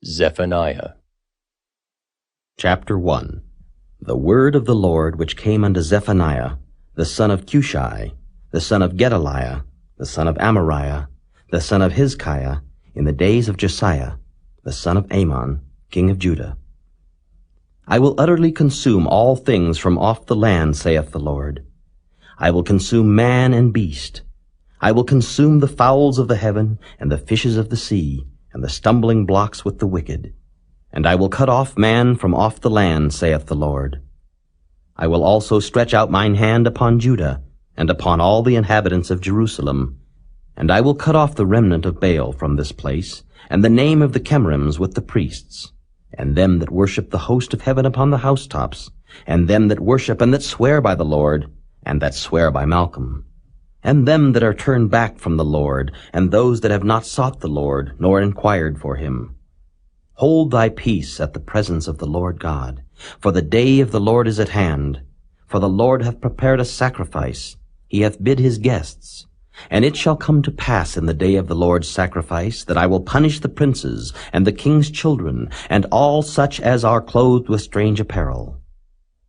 Zephaniah. Chapter 1. The word of the Lord which came unto Zephaniah, the son of Cushi, the son of Gedaliah, the son of Amariah, the son of Hizkiah, in the days of Josiah, the son of Amon, king of Judah. I will utterly consume all things from off the land, saith the Lord. I will consume man and beast. I will consume the fowls of the heaven, and the fishes of the sea, and the stumbling blocks with the wicked. And I will cut off man from off the land, saith the Lord. I will also stretch out mine hand upon Judah, and upon all the inhabitants of Jerusalem. And I will cut off the remnant of Baal from this place, and the name of the Chemarims with the priests, and them that worship the host of heaven upon the housetops, and them that worship and that swear by the Lord, and that swear by Malcolm, and them that are turned back from the Lord, and those that have not sought the Lord, nor inquired for him. Hold thy peace at the presence of the Lord God, for the day of the Lord is at hand. For the Lord hath prepared a sacrifice, he hath bid his guests. And it shall come to pass in the day of the Lord's sacrifice, that I will punish the princes, and the king's children, and all such as are clothed with strange apparel.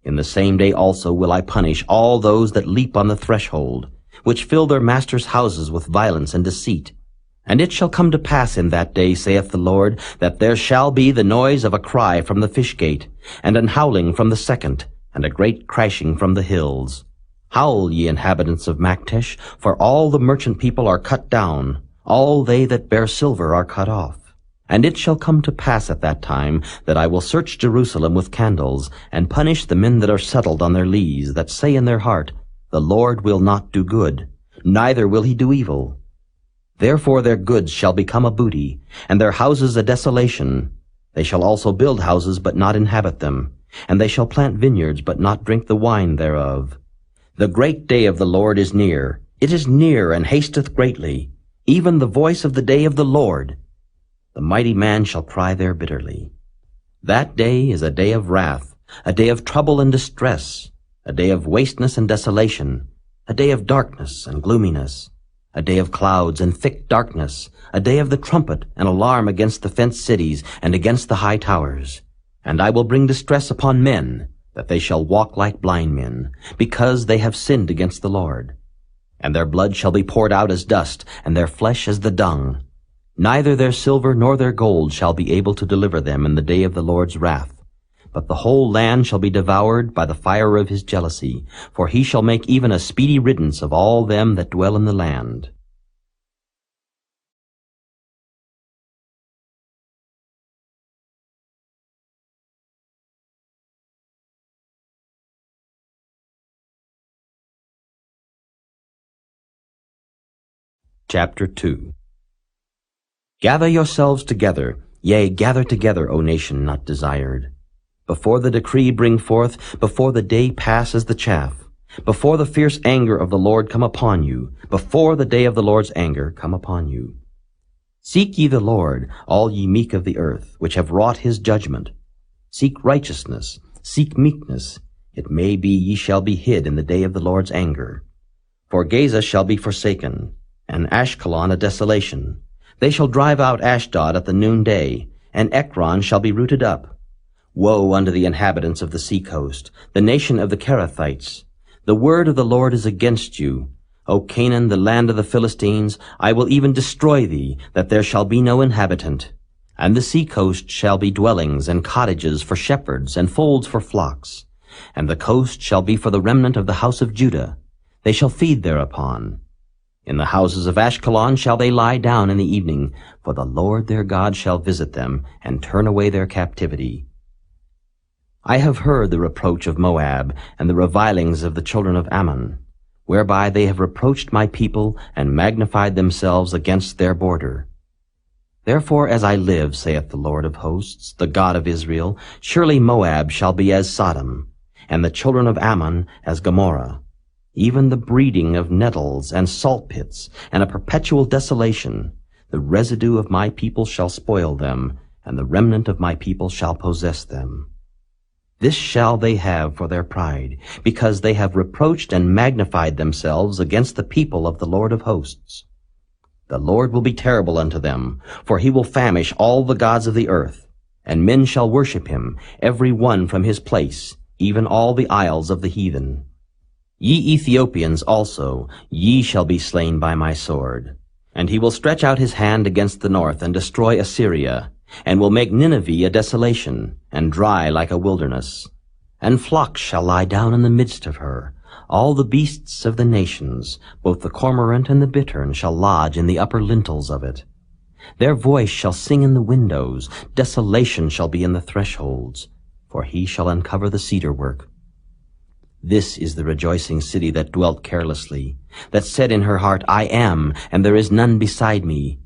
In the same day also will I punish all those that leap on the threshold, which fill their masters' houses with violence and deceit. And it shall come to pass in that day, saith the Lord, that there shall be the noise of a cry from the fish gate, and an howling from the second, and a great crashing from the hills. Howl, ye inhabitants of Maktesh, for all the merchant people are cut down, all they that bear silver are cut off. And it shall come to pass at that time that I will search Jerusalem with candles, and punish the men that are settled on their lees, that say in their heart, The Lord will not do good, neither will he do evil. Therefore their goods shall become a booty, and their houses a desolation. They shall also build houses, but not inhabit them, and they shall plant vineyards, but not drink the wine thereof. The great day of the Lord is near. It is near, and hasteth greatly, even the voice of the day of the Lord. The mighty man shall cry there bitterly. That day is a day of wrath, a day of trouble and distress, a day of wasteness and desolation, a day of darkness and gloominess, a day of clouds and thick darkness, a day of the trumpet and alarm against the fenced cities and against the high towers. And I will bring distress upon men, that they shall walk like blind men, because they have sinned against the Lord. And their blood shall be poured out as dust, and their flesh as the dung. Neither their silver nor their gold shall be able to deliver them in the day of the Lord's wrath. But the whole land shall be devoured by the fire of his jealousy, for he shall make even a speedy riddance of all them that dwell in the land. Chapter 2. Gather yourselves together, yea, gather together, O nation not desired. Before the decree bring forth, before the day pass as the chaff, before the fierce anger of the Lord come upon you, before the day of the Lord's anger come upon you. Seek ye the Lord, all ye meek of the earth, which have wrought his judgment. Seek righteousness, seek meekness. It may be ye shall be hid in the day of the Lord's anger. For Gaza shall be forsaken, and Ashkelon a desolation. They shall drive out Ashdod at the noonday, and Ekron shall be rooted up. Woe unto the inhabitants of the sea-coast, the nation of the Kerethites! The word of the Lord is against you. O Canaan, the land of the Philistines, I will even destroy thee, that there shall be no inhabitant. And the sea-coast shall be dwellings and cottages for shepherds, and folds for flocks. And the coast shall be for the remnant of the house of Judah. They shall feed thereupon. In the houses of Ashkelon shall they lie down in the evening, for the Lord their God shall visit them, and turn away their captivity. I have heard the reproach of Moab, and the revilings of the children of Ammon, whereby they have reproached my people, and magnified themselves against their border. Therefore as I live, saith the Lord of hosts, the God of Israel, surely Moab shall be as Sodom, and the children of Ammon as Gomorrah. Even the breeding of nettles and salt pits, and a perpetual desolation. The residue of my people shall spoil them, and the remnant of my people shall possess them. This shall they have for their pride, because they have reproached and magnified themselves against the people of the Lord of hosts. The Lord will be terrible unto them, for he will famish all the gods of the earth. and men shall worship him, every one from his place, even all the isles of the heathen. Ye Ethiopians also, ye shall be slain by my sword. And he will stretch out his hand against the north, and destroy Assyria, and will make Nineveh a desolation, and dry like a wilderness. And flocks shall lie down in the midst of her. All the beasts of the nations, both the cormorant and the bittern, shall lodge in the upper lintels of it. Their voice shall sing in the windows, desolation shall be in the thresholds, for he shall uncover the cedar work. This is the rejoicing city that dwelt carelessly, that said in her heart, I am, and there is none beside me.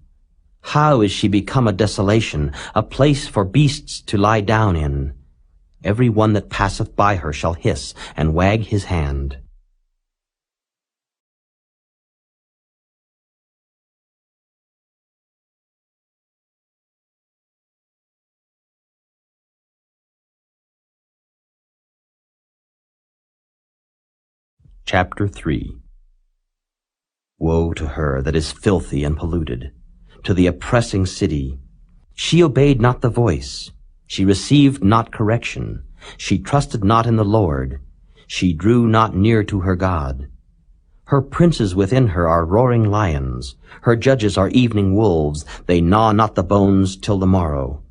How is she become a desolation, a place for beasts to lie down in? Every one that passeth by her shall hiss and wag his hand. Chapter 3. Woe to her that is filthy and polluted, to the oppressing city. She obeyed not the voice. She received not correction. She trusted not in the Lord. She drew not near to her God. Her princes within her are roaring lions. Her judges are evening wolves. They gnaw not the bones till the morrow.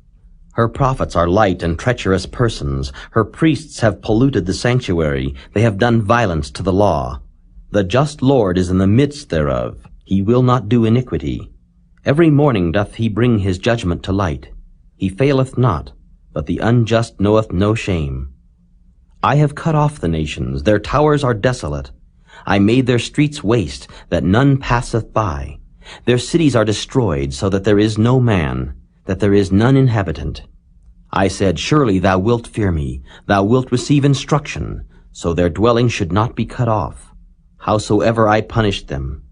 Her prophets are light and treacherous persons. Her priests have polluted the sanctuary. They have done violence to the law. The just Lord is in the midst thereof. He will not do iniquity. Every morning doth he bring his judgment to light. He faileth not, but the unjust knoweth no shame. I have cut off the nations. Their towers are desolate. I made their streets waste, that none passeth by. Their cities are destroyed, so that there is no man, that there is none inhabitant. I said, surely thou wilt fear me, thou wilt receive instruction, so their dwelling should not be cut off, howsoever I punished them.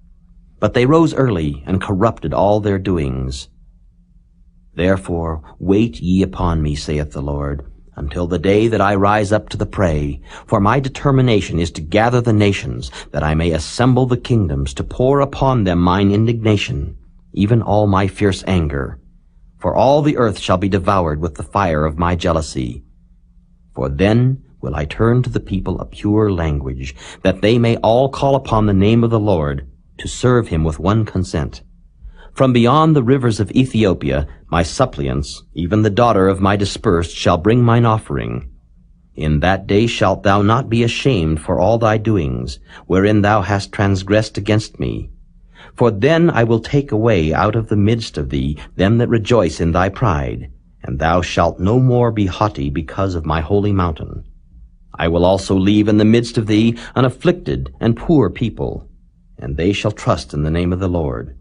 But they rose early, and corrupted all their doings. Therefore wait ye upon me, saith the Lord, until the day that I rise up to the prey. For my determination is to gather the nations, that I may assemble the kingdoms, to pour upon them mine indignation, even all my fierce anger. For all the earth shall be devoured with the fire of my jealousy. For then will I turn to the people a pure language, that they may all call upon the name of the Lord, to serve him with one consent. From beyond the rivers of Ethiopia, my suppliants, even the daughter of my dispersed, shall bring mine offering. In that day shalt thou not be ashamed for all thy doings, wherein thou hast transgressed against me. For then I will take away out of the midst of thee them that rejoice in thy pride, and thou shalt no more be haughty because of my holy mountain. I will also leave in the midst of thee an afflicted and poor people, and they shall trust in the name of the Lord.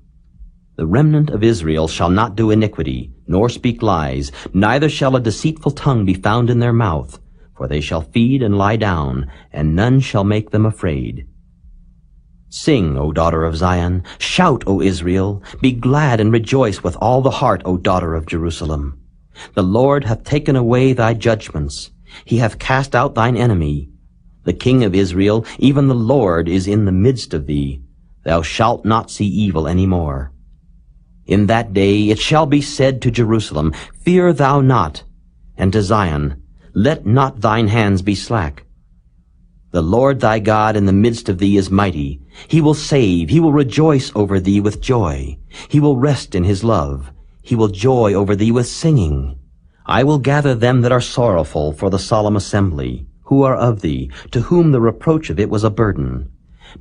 The remnant of Israel shall not do iniquity, nor speak lies, neither shall a deceitful tongue be found in their mouth, for they shall feed and lie down, and none shall make them afraid. Sing, O daughter of Zion, shout, O Israel, be glad and rejoice with all the heart, O daughter of Jerusalem. The Lord hath taken away thy judgments, he hath cast out thine enemy. The King of Israel, even the Lord, is in the midst of thee. Thou shalt not see evil any more. In that day it shall be said to Jerusalem, Fear thou not, and to Zion, Let not thine hands be slack. The Lord thy God in the midst of thee is mighty. He will save, he will rejoice over thee with joy. He will rest in his love. He will joy over thee with singing. I will gather them that are sorrowful for the solemn assembly, who are of thee, to whom the reproach of it was a burden.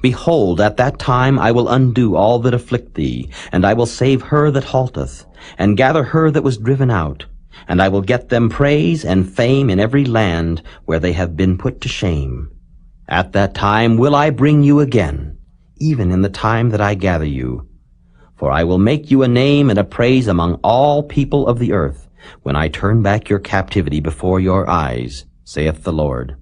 Behold, at that time I will undo all that afflict thee, and I will save her that halteth, and gather her that was driven out. And I will get them praise and fame in every land where they have been put to shame. At that time will I bring you again, even in the time that I gather you. For I will make you a name and a praise among all people of the earth, when I turn back your captivity before your eyes, saith the Lord.